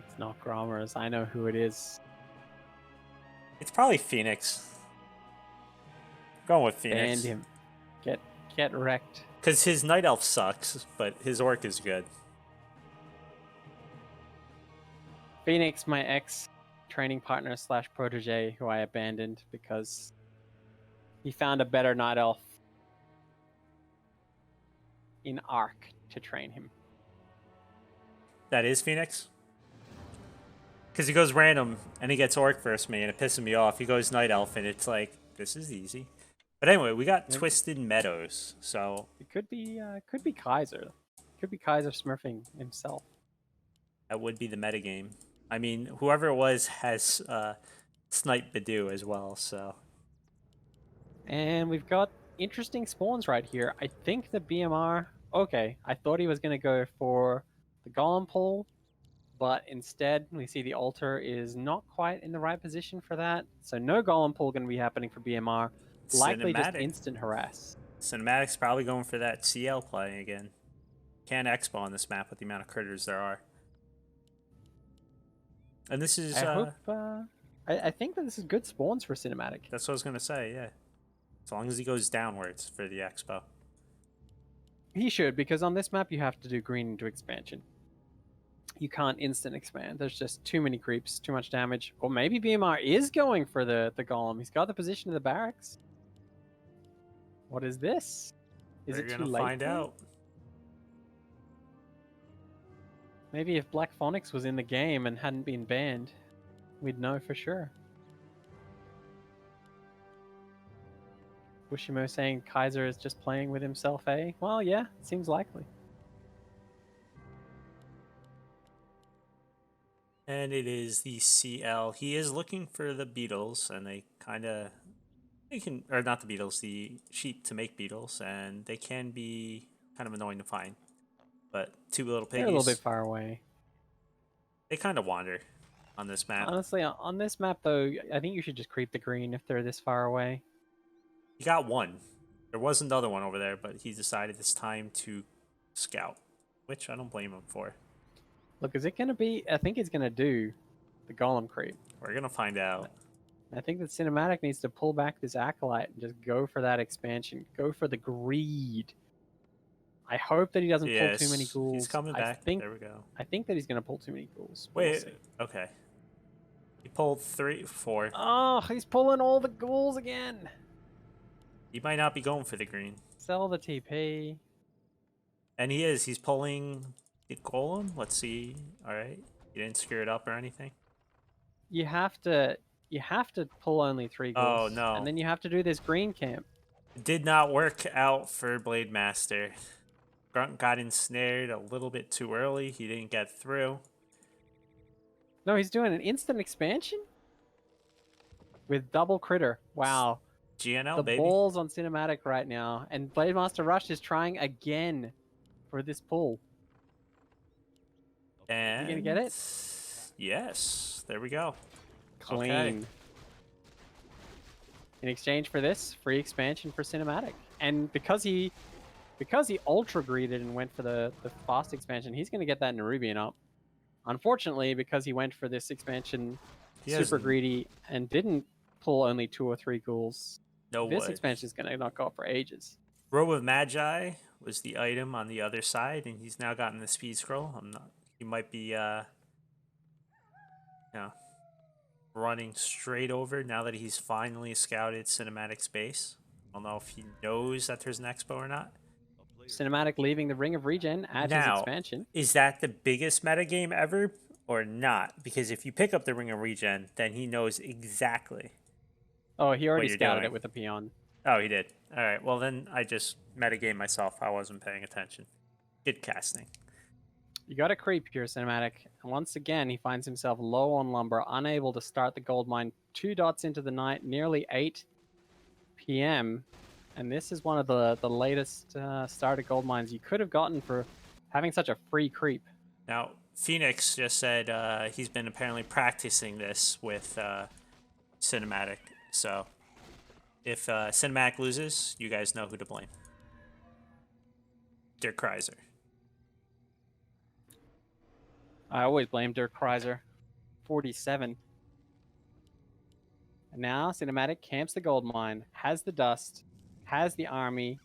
It's not Grommers. I know who it is. it's probably Phoenix. Going with Phoenix. Banned him. Get wrecked. Because his Night Elf sucks, but his Orc is good. Phoenix, my ex-training partner / protege, who I abandoned because he found a better Night Elf in Arc to train him. That is Phoenix? Because he goes random, and he gets Orc versus me, and it pisses me off. He goes Night Elf, and it's like, this is easy. But anyway, we got Twisted Meadows, so It could be Kaiser. Could be Kaiser smurfing himself. that would be the metagame. I mean, whoever it was has Snipe Badu as well, so. And we've got interesting spawns right here. I think the BMR... Okay, I thought he was going to go for the Golem pull, but instead we see the altar is not quite in the right position for that. So no Golem pull going to be happening for BMR. Likely just Cinematic. instant harass. Cinematic's probably going for that CL play again. can't expo on this map with the amount of critters there are. And this is I hope. I think that this is good spawns for cinematic. that's what I was gonna say, yeah. As long as he goes downwards for the expo. He should, because on this map you have to do green into expansion. You can't instant expand. There's just too many creeps, too much damage. Or maybe BMR is going for the golem. He's got the position of the barracks. What is this? Is We're it too gonna late? find out. Maybe if Black Phonics was in the game and hadn't been banned, we'd know for sure. Bushimo saying Kaiser is just playing with himself, eh? Well, yeah, it seems likely. And it is the CL. He is looking for the beetles, and they can, or not the beetles, the sheep to make beetles, and they can be kind of annoying to find. But two little piggies, They're a little bit far away. they kind of wander on this map. Honestly, on this map, though, I think you should just creep the green if they're this far away. He got one. There was another one over there, but he decided it's time to scout, which I don't blame him for. Look, is it going to be... I think it's going to do the golem creep. We're going to find out. I think that Cinematic needs to pull back this Acolyte and just go for that expansion. Go for the greed. I hope that he doesn't pull too many ghouls. He's coming back. There we go. I think that he's going to pull too many ghouls. Wait, okay. He pulled 4. Oh, he's pulling all the ghouls again. He might not be going for the green. Sell the TP. And he is. He's pulling the golem. Let's see. All right. You didn't screw it up or anything? You have to pull only 3 ghouls. Oh, no. And then you have to do this green camp. It did not work out for BladeMaster. Grunt got ensnared a little bit too early. He didn't get through. No, he's doing an instant expansion? With double critter. Wow. GNL, The baby. balls on cinematic right now. And BladeMasterRush is trying again for this pull. And You gonna get it? Yes. There we go. Clean. Okay. In exchange for this, free expansion for cinematic. And because he ultra greeded and went for the fast expansion, he's going to get that Nerubian up. Unfortunately, because he went for this expansion super greedy and didn't pull only 2 or 3 ghouls, this expansion is going to not go up for ages. Robe of Magi was the item on the other side, and he's now gotten the speed scroll. He might be running straight over now that he's finally scouted cinematic space. I don't know if he knows that there's an expo or not. Cinematic leaving the Ring of Regen at his expansion. Is that the biggest metagame ever or not? Because if you pick up the Ring of Regen, then he knows exactly. Oh, he already scouted it with a peon. Oh, he did. All right. Well, then I just metagame myself. I wasn't paying attention. Good casting. You got to creep here, cinematic. And once again, he finds himself low on lumber, unable to start the gold mine 2 dots into the night, nearly 8 p.m. And this is one of the latest started gold mines you could have gotten for having such a free creep. Now, Phoenix just said he's been apparently practicing this with cinematic. So if cinematic loses, you guys know who to blame. Dirk Kreiser. I always blame Dirk Kreiser. 47. And now cinematic camps the gold mine, has the dust, has the army.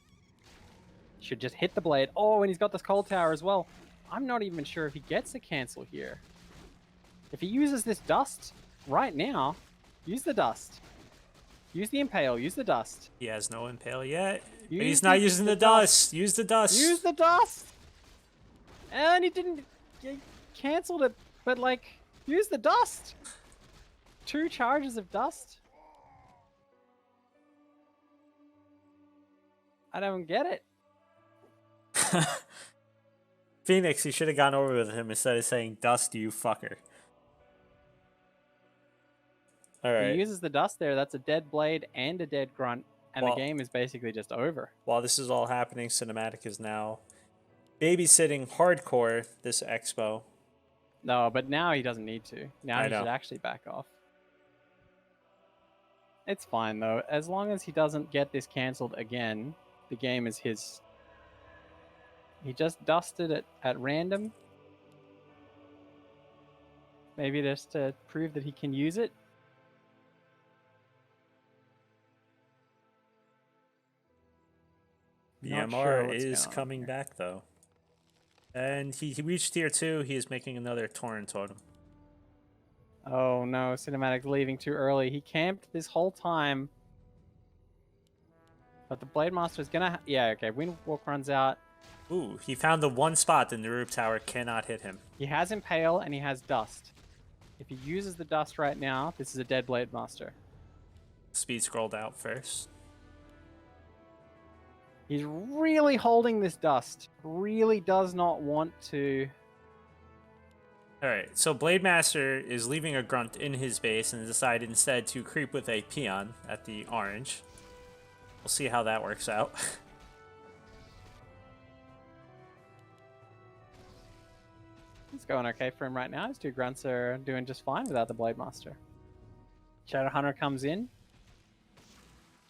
Should just hit the blade. Oh, and he's got this cold tower as well. I'm not even sure if he gets a cancel here. If he uses this dust right now, use the dust. Use the impale, use the dust. He has no impale yet. But he's not using the dust. Use the dust. Use the dust! And he didn't... He canceled it, but like, use the dust! 2 charges of dust? I don't get it. Phoenix, you should have gone over with him instead of saying, dust, you fucker. All right. He uses the dust there. That's a dead blade and a dead grunt. And the game is basically just over. While this is all happening, cinematic is now babysitting hardcore this expo. No, but now he doesn't need to. Now he should actually back off. It's fine, though. As long as he doesn't get this cancelled again, the game is his. He just dusted it at random. Maybe just to prove that he can use it. Not BMR sure what's is going on coming here. back though. And he reached tier 2. He is making another Torrent totem. Oh no, Cinematic's leaving too early. He camped this whole time. But the BladeMaster's gonna... yeah, okay. Windwalk runs out. Ooh, he found the one spot the Narub Tower cannot hit him. He has Impale and he has Dust. If he uses the Dust right now, this is a dead BladeMaster. Speed scrolled out first. He's really holding this Dust. Really does not want to... Alright, so BladeMaster is leaving a Grunt in his base and decided instead to creep with a Peon at the orange. We'll see how that works out. It's going okay for him right now. His two Grunts are doing just fine without the BladeMaster. Shadowhunter comes in.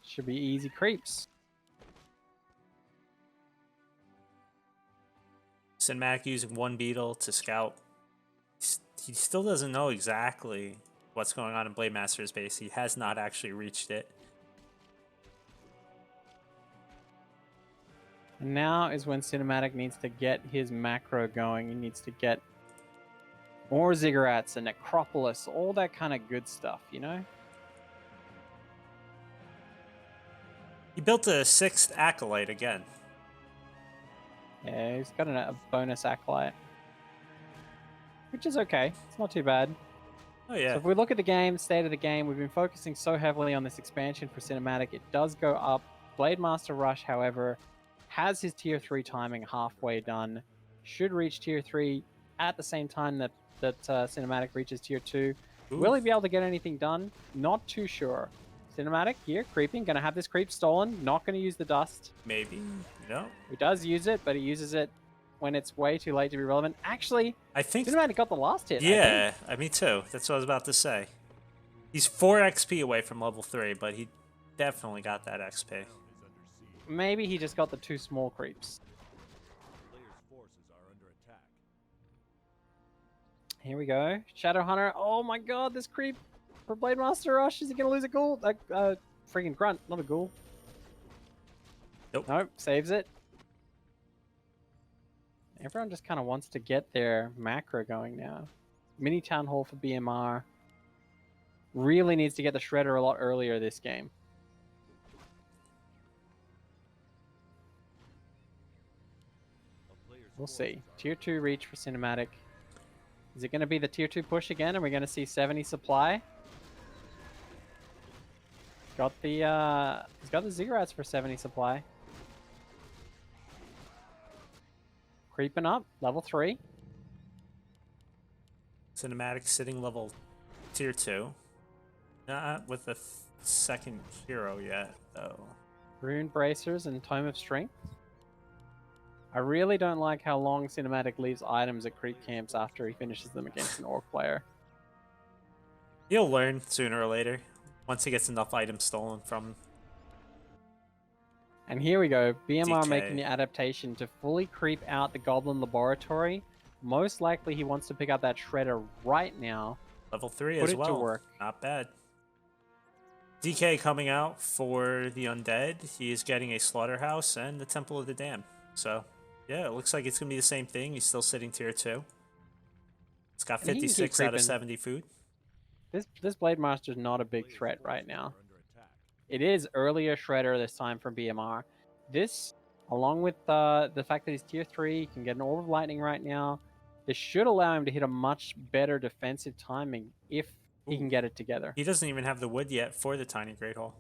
Should be easy creeps. Cinematic using one beetle to scout. He still doesn't know exactly what's going on in BladeMaster's base. He has not actually reached it. And now is when Cinematic needs to get his macro going. He needs to get more Ziggurats and Necropolis, all that kind of good stuff, you know? He built a 6th Acolyte again. Yeah, he's got a bonus Acolyte. Which is okay. It's not too bad. Oh yeah. So if we look at the game, state of the game, we've been focusing so heavily on this expansion for Cinematic. It does go up. BladeMasterRush, however, has his tier 3 timing halfway done. Should reach tier 3 at the same time that Cinematic reaches tier 2. Ooh. Will he be able to get anything done? Not too sure. Cinematic here, creeping. Going to have this creep stolen. Not going to use the Dust. Maybe. No. He does use it, but he uses it when it's way too late to be relevant. Actually, I think... Cinematic got the last hit. yeah, me too. That's what I was about to say. He's 4 XP away from level 3, but he definitely got that XP. Maybe he just got the 2 small creeps. Player's forces are under attack. Here we go. Shadowhunter. Oh my god, this creep for BladeMasterRush. Is he going to lose a ghoul? Freaking grunt, not a ghoul. Nope. Nope, saves it. Everyone just kind of wants to get their macro going now. Mini Town Hall for BMR. Really needs to get the Shredder a lot earlier this game. We'll see. Tier 2 reach for Cinematic. Is it going to be the tier 2 push again? Are we going to see 70 supply? Got the he's got the Ziggurats for 70 supply. Creeping up, level 3. Cinematic sitting level tier 2. Not with the second hero yet, though. Rune Bracers and Tome of Strength. I really don't like how long Cinematic leaves items at creep camps after he finishes them against an orc player. He'll learn sooner or later, once he gets enough items stolen from him. And here we go, BMR DK. making the adaptation to fully creep out the Goblin Laboratory. Most likely he wants to pick up that Shredder right now. Level 3 Put as it well. to work. Not bad. DK coming out for the Undead. He is getting a Slaughterhouse and the Temple of the Dam. So, yeah, it looks like it's going to be the same thing. He's still sitting tier 2. It's got And he can keep 56 out of creeping. 70 food. This Blade Master's not a big threat right now. Under attack. It is earlier Shredder this time from BMR. This, along with the fact that he's tier 3, he can get an Orb of Lightning right now. This should allow him to hit a much better defensive timing if he can get it together. He doesn't even have the wood yet for the Tiny Great Hall.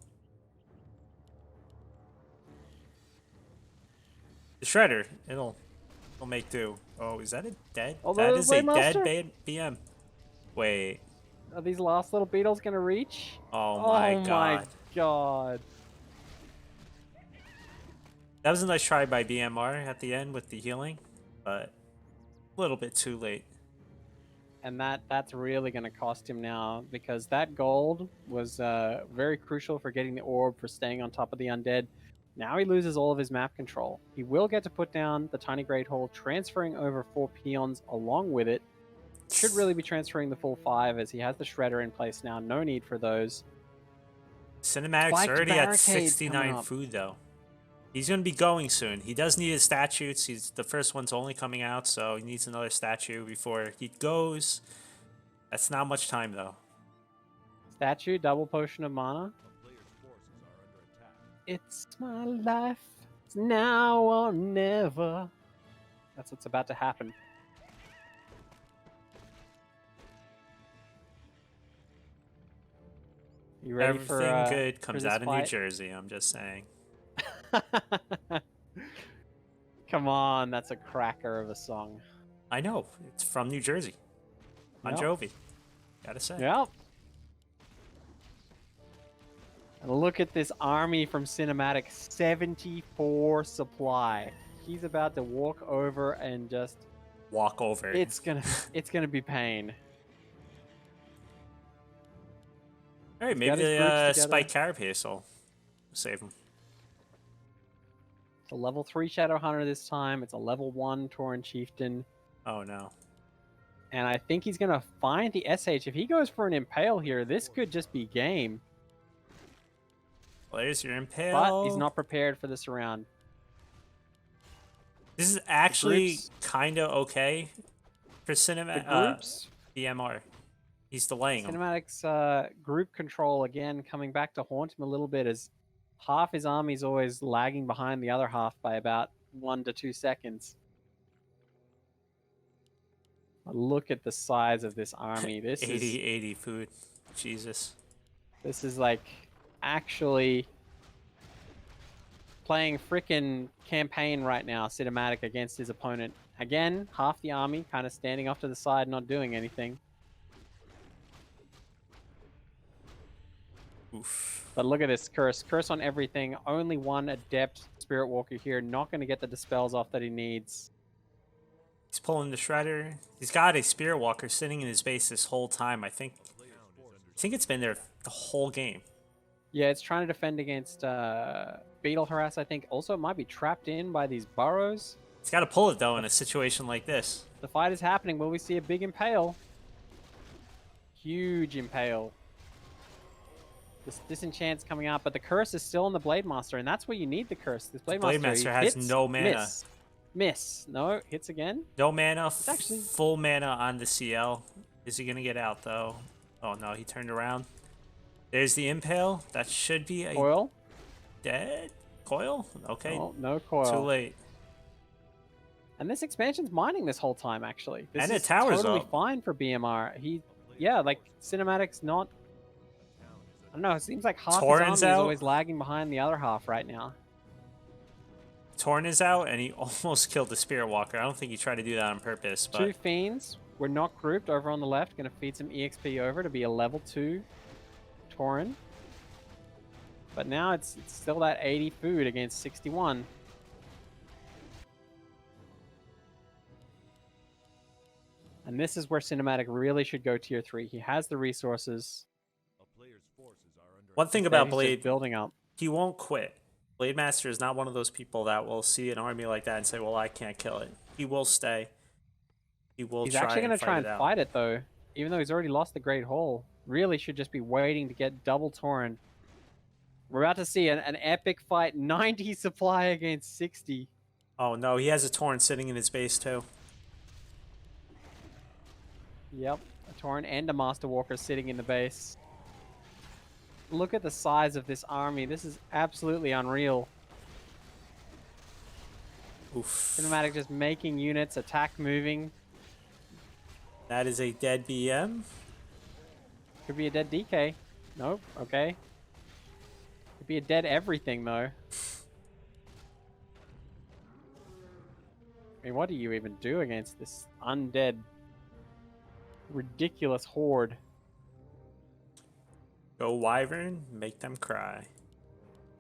The Shredder, it'll make do. Oh, is that a dead? Oh, that the is a Blade dead Master? BM. Wait. Are these last little beetles going to reach? Oh my god. My god. That was a nice try by BMR at the end with the healing, but a little bit too late. And that's really going to cost him now, because that gold was very crucial for getting the orb, for staying on top of the undead. Now he loses all of his map control. He will get to put down the tiny Great Hall, transferring over 4 peons along with it. Should really be transferring the full 5 as he has the Shredder in place now. No need for those. Cinematic's Spiked already at barricades coming 69 up. food, though. He's going to be going soon. He does need his statues. The first one's only coming out, so he needs another statue before he goes. That's not much time, though. Statue, double potion of mana. A player's forces are under attack. It's my life. It's now or never. That's what's about to happen. You ready for Everything good for comes this out of New fight? Jersey, I'm just saying. Come on, that's a cracker of a song. I know. It's from New Jersey. Bon Yep. Jovi. Gotta say. Yep. And look at this army from Cinematic, 74 supply. He's about to walk over and just Walk over. it's gonna be pain. All right, got maybe his the groups together. Spike Carapace will save him. It's a level 3 Shadow Hunter this time. It's a level 1 Tauren Chieftain. Oh, no. And I think he's gonna find the SH. If he goes for an Impale here, this could just be game. Well, there's your Impale. But he's not prepared for this round. This is actually groups- kind of okay for The cinema groups, BMR. He's delaying him. Cinematic's group control again coming back to haunt him a little bit as half his army's always lagging behind the other half by about 1 to 2 seconds. Look at the size of this army. This 80 food. Jesus. is like actually playing frickin' campaign right now, Cinematic against his opponent. Again, half the army kind of standing off to the side, not doing anything. Oof. But look at this curse. Curse on everything. Only one adept Spirit Walker here. Not going to get the dispels off that he needs. He's pulling the Shredder. He's got a Spirit Walker sitting in his base this whole time. I think it's been there the whole game. Yeah, it's trying to defend against Beetle Harass, I think. Also, it might be trapped in by these burrows. He's got to pull it, though, in a situation like this. The fight is happening. Will we see a big Impale? Huge Impale. This disenchant's coming out, but the curse is still on the BladeMaster, and that's where you need the curse. This BladeMaster has hits, no mana. Miss. No, hits again. No mana, actually- full mana on the CL. Is he going to get out, though? Oh, no, he turned around. There's the Impale. That should be a Coil. dead coil? Okay, Oh, no coil. too late. And this expansion's mining this whole time, actually. This And is it towers totally up. fine for BMR. Yeah, like, Cinematic's not... I don't know, it seems like half his Tauren's army is out. always lagging behind the other half right now. Torn is out, and he almost killed the Spirit Walker. I don't think he tried to do that on purpose, but 2 Fiends were not grouped over on the left. Going to feed some EXP over to be a level 2 Tauren. But now it's still that 80 food against 61. And this is where Cinematic really should go tier 3. He has the resources. A player's forces are under one thing He's about just Blade, building up. he won't quit. BladeMaster is not one of those people that will see an army like that and say, well, I can't kill it. He will stay. He will He's try actually and going to try fight and it out. fight it, though. Even though he's already lost the Great Hall. Really should just be waiting to get double Tauren. We're about to see an epic fight. 90 supply against 60. Oh, no, he has a Torn sitting in his base, too. Yep, a Tauren and a Master Walker sitting in the base. Look at the size of this army. This is absolutely unreal. Oof. Cinematic just making units, attack moving. That is a dead BM. Could be a dead DK. Nope, okay. Could be a dead everything, though. I mean, what do you even do against this undead, ridiculous horde? Go Wyvern, make them cry.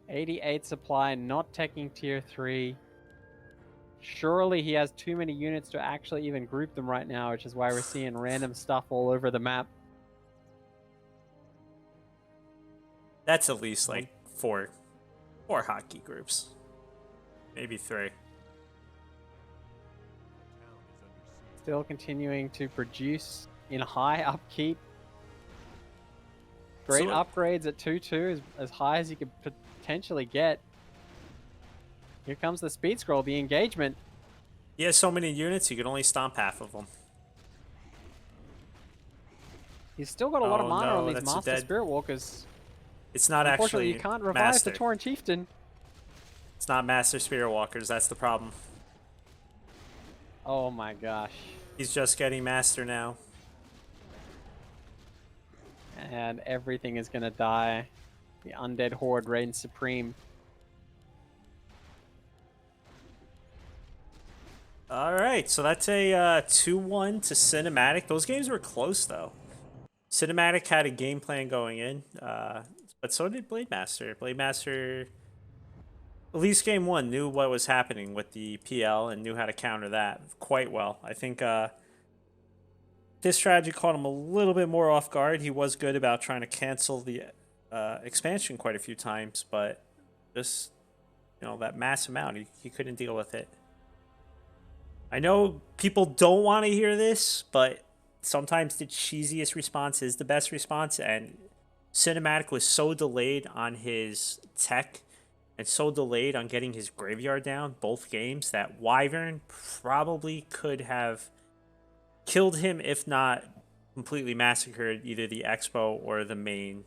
88 supply, not taking tier 3. Surely he has too many units to actually even group them right now, which is why we're seeing random stuff all over the map. That's at least like four 4 hotkey groups. Maybe 3. Still continuing to produce in high upkeep. Great So- upgrades at 2-2, as high as you could potentially get. Here comes the speed scroll, the engagement. He has so many units, you can only stomp half of them. He's still got a lot of Oh, mana no, on these that's a Master dead- Spirit Walkers. It's not Unfortunately, actually you can't revive Master. the Tauren Chieftain. It's not Master Spirit Walkers, that's the problem. Oh my gosh. He's just getting Master now. And everything is going to die. The Undead Horde reigns supreme. Alright, so that's a 2-1 to Cinematic. Those games were close, though. Cinematic had a game plan going in, but so did BladeMaster. BladeMaster, at least game 1, knew what was happening with the PL and knew how to counter that quite well. I think this strategy caught him a little bit more off guard. He was good about trying to cancel the expansion quite a few times, but just, that mass amount, he couldn't deal with it. I know people don't want to hear this, but sometimes the cheesiest response is the best response, and Cinematic was so delayed on his tech and so delayed on getting his graveyard down both games that Wyvern probably could have killed him, if not completely massacred either the Expo or the main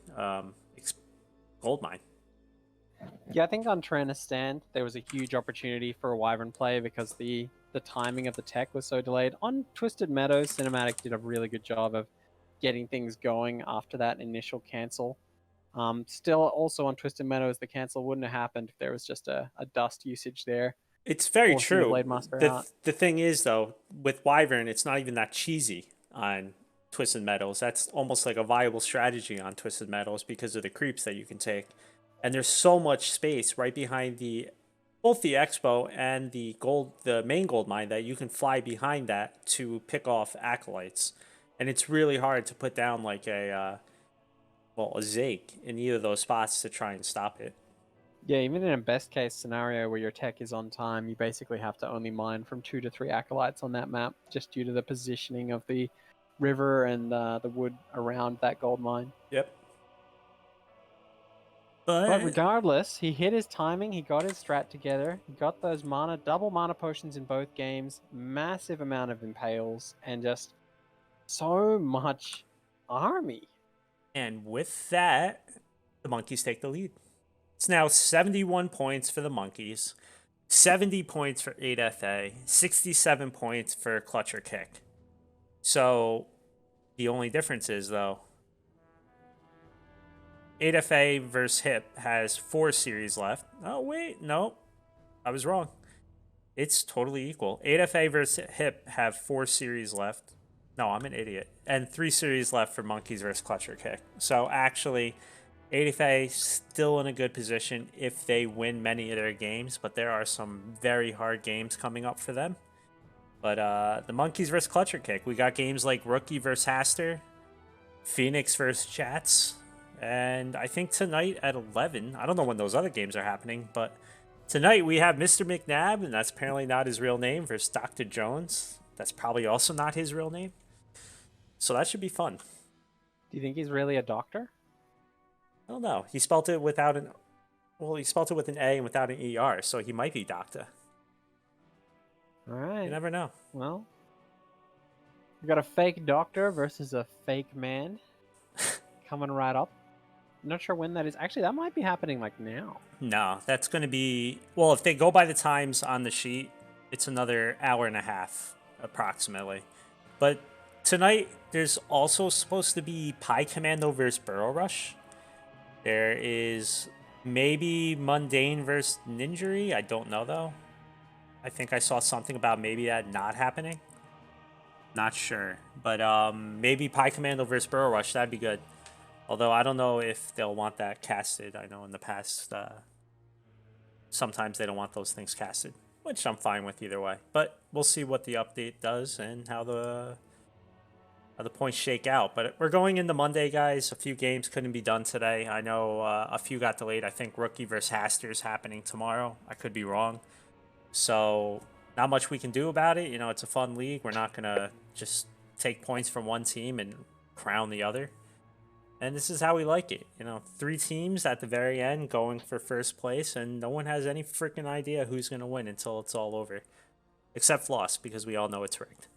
gold mine. Yeah, I think on Trina's stand, there was a huge opportunity for a Wyvern play because the timing of the tech was so delayed. On Twisted Meadows, Cinematic did a really good job of getting things going after that initial cancel. Still, also on Twisted Meadows, the cancel wouldn't have happened if there was just a dust usage there. It's very Forcing the true. BladeMaster out. The thing is, though, with Wyvern, it's not even that cheesy on Twisted Metals. That's almost like a viable strategy on Twisted Metals because of the creeps that you can take. And there's so much space right behind both the Expo and the main gold mine, that you can fly behind that to pick off acolytes. And it's really hard to put down like a Zeke in either of those spots to try and stop it. Yeah, even in a best case scenario where your tech is on time, you basically have to only mine from 2 to 3 acolytes on that map, just due to the positioning of the river and the wood around that gold mine. Yep. But regardless, he hit his timing, he got his strat together, he got those double mana potions in both games, massive amount of impales, and just so much army. And with that, the Monkeys take the lead. It's now 71 points for the Monkeys, 70 points for 8FA, 67 points for Clutch or Kick. So the only difference is, though, 8FA versus Hip has 4 series left. Oh, wait, no, I was wrong. It's totally equal. 8FA versus Hip have 4 series left. No, I'm an idiot. And 3 series left for Monkeys versus Clutch or Kick. So actually, 8FA still in a good position if they win many of their games, but there are some very hard games coming up for them. But the Monkeys versus Clutch or Kick, we got games like Rookie versus Haster, Phoenix versus Chats, and I think tonight at 11, I don't know when those other games are happening, but tonight we have Mr. McNabb, and that's apparently not his real name, versus Dr. Jones. That's probably also not his real name. So that should be fun. Do you think he's really a doctor? I don't know. He spelled it without he spelled it with an A and without an ER, so he might be Doctor. All right. You never know. Well, we got a fake doctor versus a fake man coming right up. I'm not sure when that is. Actually, that might be happening like now. No, that's going to be... Well, if they go by the times on the sheet, it's another hour and a half, approximately. But tonight, there's also supposed to be Pie Commando versus Burrow Rush. There is maybe Mundane versus Ninjury. I don't know, though. I think I saw something about maybe that not happening. Not sure. But maybe Pie Commando versus Burrow Rush. That'd be good. Although I don't know if they'll want that casted. I know in the past, sometimes they don't want those things casted, which I'm fine with either way. But we'll see what the update does and how the how the points shake out. But we're going into Monday, guys. A few games couldn't be done today. I know a few got delayed. I think Rookie versus Haster is happening tomorrow. I could be wrong. So not much we can do about it. You know, it's a fun league. We're not going to just take points from one team and crown the other. And this is how we like it. You know, 3 teams at the very end going for first place, and no one has any freaking idea who's going to win until it's all over. Except Floss, because we all know it's rigged.